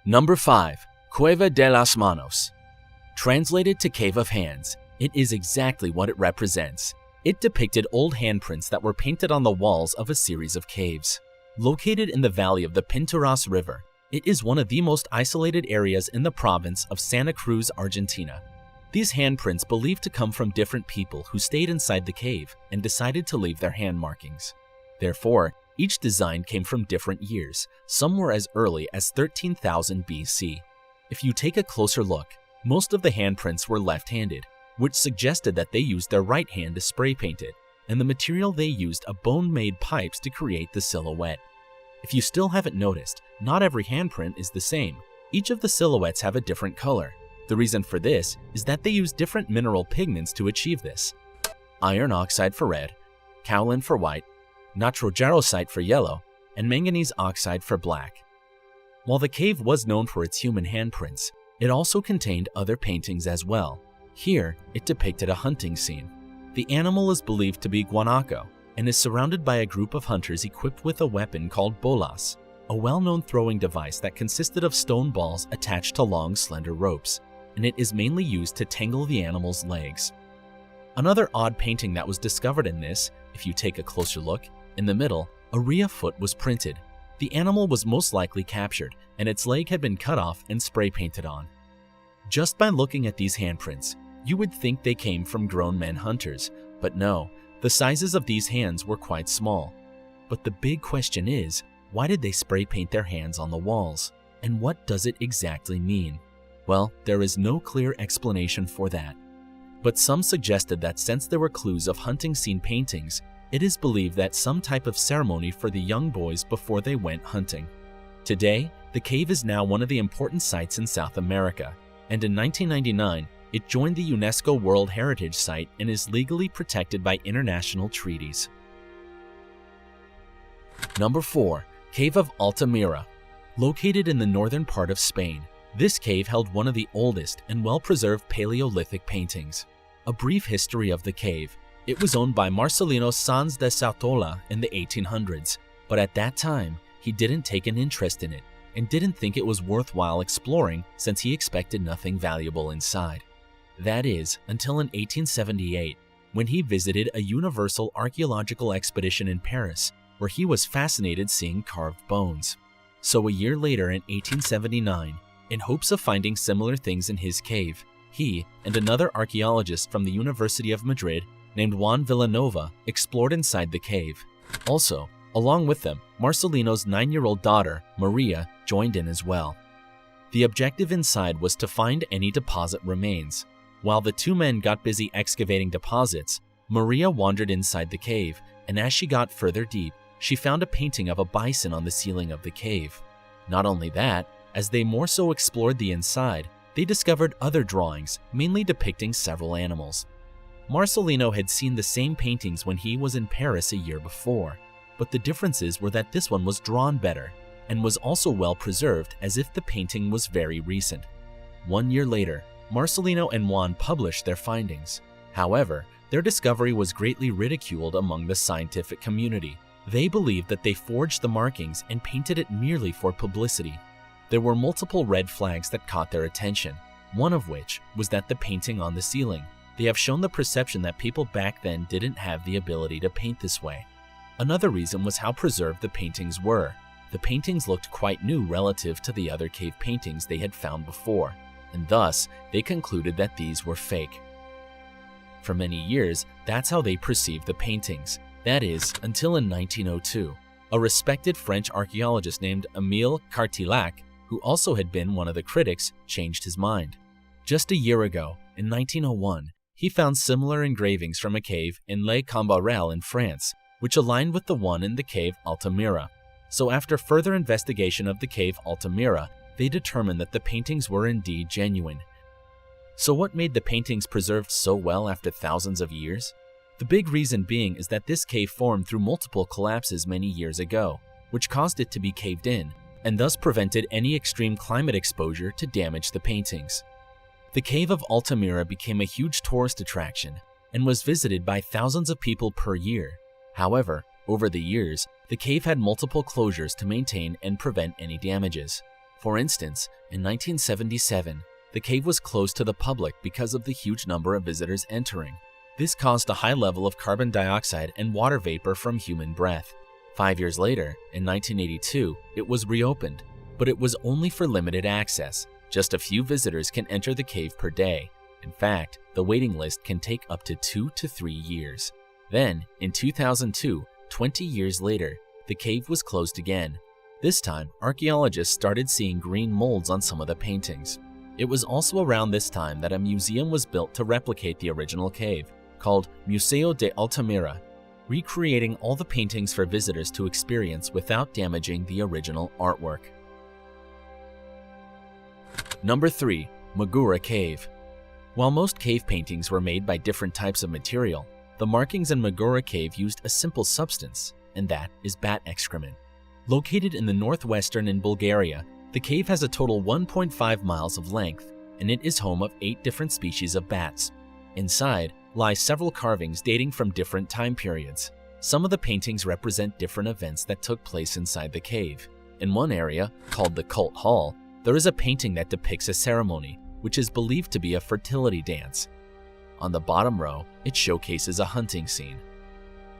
Number 5. Cueva de las Manos. Translated to Cave of Hands, it is exactly what it represents. It depicted old handprints that were painted on the walls of a series of caves. Located in the valley of the Pinturas River, it is one of the most isolated areas in the province of Santa Cruz, Argentina. These handprints believed to come from different people who stayed inside the cave and decided to leave their hand markings. Therefore, each design came from different years, some were as early as 13,000 BC. If you take a closer look, most of the handprints were left-handed, which suggested that they used their right hand to spray paint it, and the material they used are bone-made pipes to create the silhouette. If you still haven't noticed, not every handprint is the same. Each of the silhouettes have a different color. The reason for this is that they use different mineral pigments to achieve this. Iron oxide for red, kaolin for white, nitrojarosite for yellow, and manganese oxide for black. While the cave was known for its human handprints, it also contained other paintings as well. Here, it depicted a hunting scene. The animal is believed to be guanaco and is surrounded by a group of hunters equipped with a weapon called bolas, a well-known throwing device that consisted of stone balls attached to long, slender ropes, and it is mainly used to tangle the animal's legs. Another odd painting that was discovered in this, if you take a closer look, in the middle, a rhea foot was printed. The animal was most likely captured, and its leg had been cut off and spray painted on. Just by looking at these handprints, you would think they came from grown men hunters, but no, the sizes of these hands were quite small. But the big question is, why did they spray paint their hands on the walls? And what does it exactly mean? Well, there is no clear explanation for that. But some suggested that since there were clues of hunting scene paintings, it is believed that some type of ceremony for the young boys before they went hunting. Today, the cave is now one of the important sites in South America, and in 1999, it joined the UNESCO World Heritage Site and is legally protected by international treaties. Number 4. Cave of Altamira. Located in the northern part of Spain, this cave held one of the oldest and well-preserved Paleolithic paintings. A brief history of the cave. It was owned by Marcelino Sanz de Sautola in the 1800s, but at that time, he didn't take an interest in it and didn't think it was worthwhile exploring since he expected nothing valuable inside. That is, until in 1878, when he visited a universal archaeological expedition in Paris, where he was fascinated seeing carved bones. So a year later in 1879, in hopes of finding similar things in his cave, he and another archaeologist from the University of Madrid named Juan Villanova explored inside the cave. Also, along with them, Marcelino's 9-year-old daughter, Maria, joined in as well. The objective inside was to find any deposit remains. While the two men got busy excavating deposits, Maria wandered inside the cave, and as she got further deep, she found a painting of a bison on the ceiling of the cave. Not only that, as they more so explored the inside, they discovered other drawings, mainly depicting several animals. Marcelino had seen the same paintings when he was in Paris a year before, but the differences were that this one was drawn better and was also well preserved as if the painting was very recent. 1 year later, Marcelino and Juan published their findings. However, their discovery was greatly ridiculed among the scientific community. They believed that they forged the markings and painted it merely for publicity. There were multiple red flags that caught their attention, one of which was that the painting on the ceiling. They have shown the perception that people back then didn't have the ability to paint this way. Another reason was how preserved the paintings were. The paintings looked quite new relative to the other cave paintings they had found before, and thus they concluded that these were fake. For many years, that's how they perceived the paintings. That is, until in 1902, a respected French archaeologist named Émile Cartilac, who also had been one of the critics, changed his mind. Just a year ago, in 1901, he found similar engravings from a cave in Les Cambarelles in France, which aligned with the one in the cave Altamira. So after further investigation of the cave Altamira, they determined that the paintings were indeed genuine. So what made the paintings preserved so well after thousands of years? The big reason being is that this cave formed through multiple collapses many years ago, which caused it to be caved in, and thus prevented any extreme climate exposure to damage the paintings. The cave of Altamira became a huge tourist attraction and was visited by thousands of people per year. However, over the years, the cave had multiple closures to maintain and prevent any damages. For instance, in 1977, the cave was closed to the public because of the huge number of visitors entering. This caused a high level of carbon dioxide and water vapor from human breath. 5 years later, in 1982, it was reopened, but it was only for limited access. Just a few visitors can enter the cave per day. In fact, the waiting list can take up to 2 to 3 years. Then, in 2002, 20 years later, the cave was closed again. This time, archaeologists started seeing green molds on some of the paintings. It was also around this time that a museum was built to replicate the original cave, called Museo de Altamira, recreating all the paintings for visitors to experience without damaging the original artwork. Number 3. Magura Cave. While most cave paintings were made by different types of material, the markings in Magura Cave used a simple substance, and that is bat excrement. Located in the northwestern in Bulgaria, the cave has a total 1.5 miles of length, and it is home of 8 different species of bats. Inside lie several carvings dating from different time periods. Some of the paintings represent different events that took place inside the cave. In one area, called the Cult Hall, there is a painting that depicts a ceremony, which is believed to be a fertility dance. On the bottom row, it showcases a hunting scene.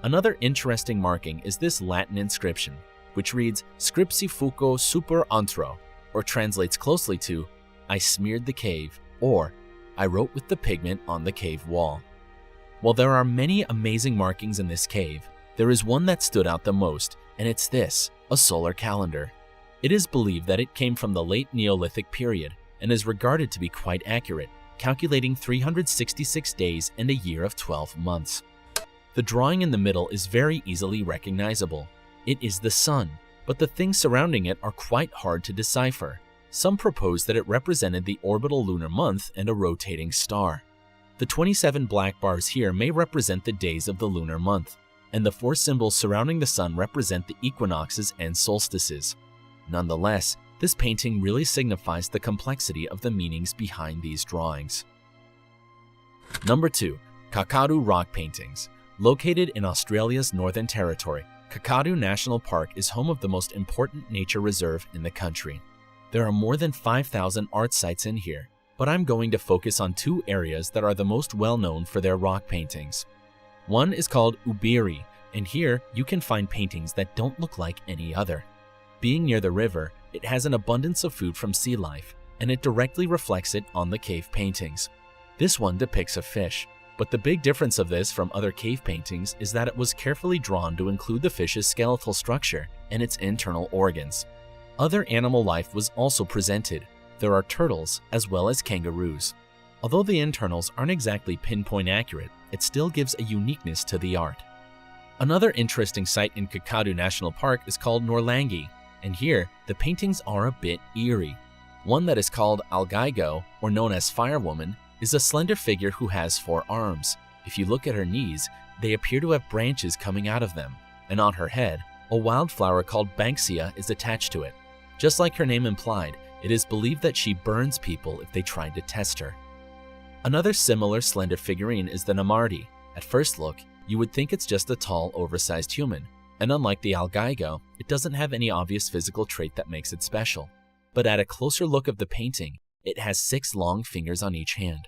Another interesting marking is this Latin inscription, which reads Scripsi fuco super antro, or translates closely to, I smeared the cave, or I wrote with the pigment on the cave wall. While there are many amazing markings in this cave, there is one that stood out the most, and it's this, a solar calendar. It is believed that it came from the late Neolithic period and is regarded to be quite accurate, calculating 366 days and a year of 12 months. The drawing in the middle is very easily recognizable. It is the sun, but the things surrounding it are quite hard to decipher. Some propose that it represented the orbital lunar month and a rotating star. The 27 black bars here may represent the days of the lunar month, and the 4 symbols surrounding the sun represent the equinoxes and solstices. Nonetheless, this painting really signifies the complexity of the meanings behind these drawings. Number 2. Kakadu Rock Paintings. Located in Australia's Northern Territory, Kakadu National Park is home of the most important nature reserve in the country. There are more than 5,000 art sites in here, but I'm going to focus on 2 areas that are the most well-known for their rock paintings. One is called Ubiri, and here you can find paintings that don't look like any other. Being near the river, it has an abundance of food from sea life, and it directly reflects it on the cave paintings. This one depicts a fish, but the big difference of this from other cave paintings is that it was carefully drawn to include the fish's skeletal structure and its internal organs. Other animal life was also presented. There are turtles as well as kangaroos. Although the internals aren't exactly pinpoint accurate, it still gives a uniqueness to the art. Another interesting site in Kakadu National Park is called Norlangi, and here the paintings are a bit eerie. One that is called Algaigo, or known as Firewoman, is a slender figure who has 4 arms. If you look at her knees, they appear to have branches coming out of them, and on her head, a wildflower called Banksia is attached to it. Just like her name implied, it is believed that she burns people if they tried to test her. Another similar slender figurine is the Namardi. At first look, you would think it's just a tall, oversized human, and unlike the Algaigo, it doesn't have any obvious physical trait that makes it special. But at a closer look of the painting, it has 6 long fingers on each hand.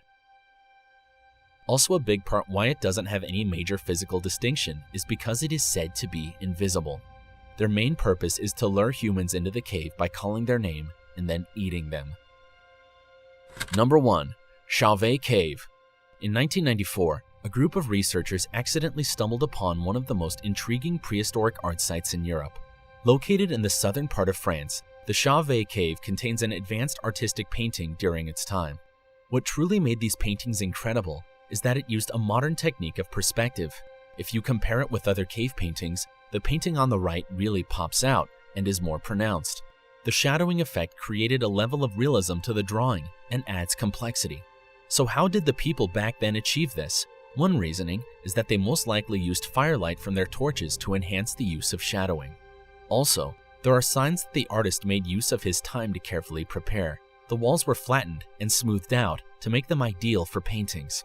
Also, a big part why it doesn't have any major physical distinction is because it is said to be invisible. Their main purpose is to lure humans into the cave by calling their name and then eating them. Number 1. Chauvet Cave. In 1994, a group of researchers accidentally stumbled upon one of the most intriguing prehistoric art sites in Europe. Located in the southern part of France, the Chauvet Cave contains an advanced artistic painting during its time. What truly made these paintings incredible is that it used a modern technique of perspective. If you compare it with other cave paintings, the painting on the right really pops out and is more pronounced. The shadowing effect created a level of realism to the drawing and adds complexity. So how did the people back then achieve this? One reasoning is that they most likely used firelight from their torches to enhance the use of shadowing. Also, there are signs that the artist made use of his time to carefully prepare. The walls were flattened and smoothed out to make them ideal for paintings.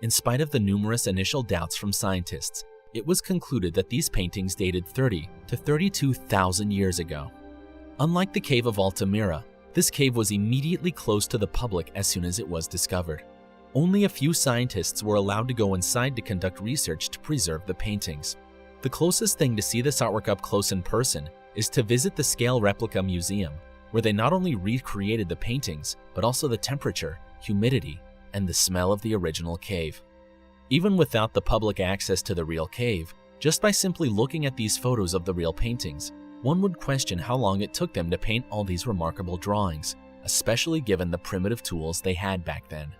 In spite of the numerous initial doubts from scientists, it was concluded that these paintings dated 30 to 32,000 years ago. Unlike the Cave of Altamira, This cave was immediately closed to the public as soon as it was discovered. Only a few scientists were allowed to go inside to conduct research to preserve the paintings. The closest thing to see this artwork up close in person is to visit the Scale Replica Museum, where they not only recreated the paintings, but also the temperature, humidity, and the smell of the original cave. Even without the public access to the real cave, just by simply looking at these photos of the real paintings, one would question how long it took them to paint all these remarkable drawings, especially given the primitive tools they had back then.